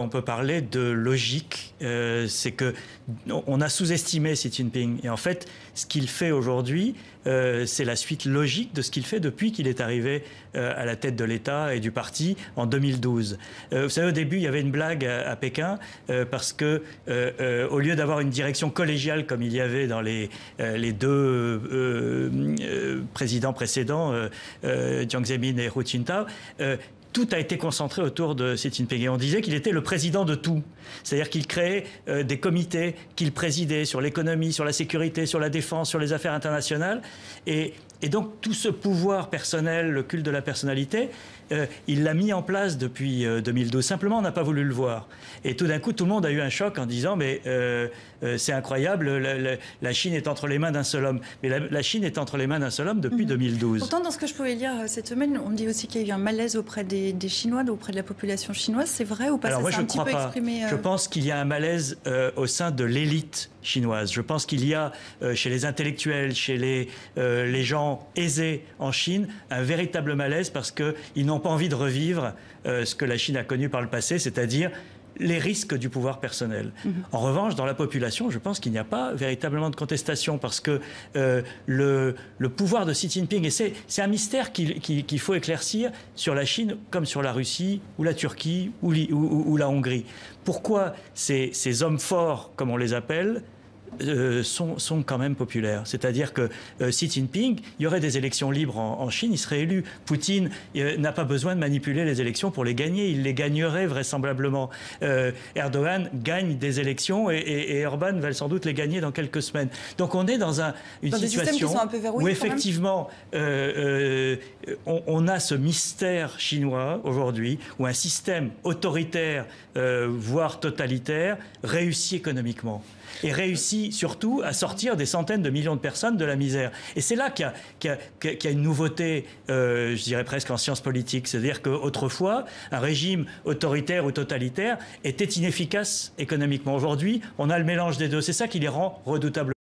On peut parler de logique, c'est que on a sous-estimé Xi Jinping. Et en fait, ce qu'il fait aujourd'hui, c'est la suite logique de ce qu'il fait depuis qu'il est arrivé à la tête de l'État et du parti en 2012. Vous savez, au début, il y avait une blague à Pékin parce que au lieu d'avoir une direction collégiale comme il y avait dans les deux présidents précédents, Jiang Zemin et Hu Jintao, tout a été concentré autour de Xi Jinping. Et on disait qu'il était le président de tout. C'est-à-dire qu'il créait des comités qu'il présidait sur l'économie, sur la sécurité, sur la défense, sur les affaires internationales. Et donc tout ce pouvoir personnel, le culte de la personnalité, il l'a mis en place depuis 2012. Simplement, on n'a pas voulu le voir. Et tout d'un coup, tout le monde a eu un choc en disant « mais c'est incroyable, la Chine est entre les mains d'un seul homme ». Mais la Chine est entre les mains d'un seul homme depuis 2012. Pourtant, dans ce que je pouvais lire cette semaine, on dit aussi qu'il y a eu un malaise auprès des Chinois, auprès de la population chinoise. C'est vrai ou pas? Alors ça moi, je ne crois pas. Exprimé, Je pense qu'il y a un malaise au sein de l'élite chinoise. Je pense qu'il y a chez les intellectuels, chez les gens aisés en Chine, un véritable malaise parce qu'ils n'ont pas envie de revivre ce que la Chine a connu par le passé, c'est-à-dire les risques du pouvoir personnel. En revanche, dans la population, je pense qu'il n'y a pas véritablement de contestation parce que le pouvoir de Xi Jinping, et c'est un mystère qu'il faut éclaircir sur la Chine comme sur la Russie ou la Turquie ou la Hongrie. Pourquoi ces hommes forts, comme on les appelle, sont quand même populaires. C'est-à-dire que Xi Jinping, il y aurait des élections libres en Chine, il serait élu. Poutine n'a pas besoin de manipuler les élections pour les gagner, il les gagnerait vraisemblablement. Erdogan gagne des élections et Orban va sans doute les gagner dans quelques semaines. Donc on est dans une situation où effectivement on a ce mystère chinois aujourd'hui, où un système autoritaire, voire totalitaire, réussit économiquement. Et réussit surtout à sortir des centaines de millions de personnes de la misère. Et c'est là qu'il y a une nouveauté, je dirais presque en sciences politiques. C'est-à-dire qu'autrefois, un régime autoritaire ou totalitaire était inefficace économiquement. Aujourd'hui, on a le mélange des deux. C'est ça qui les rend redoutables.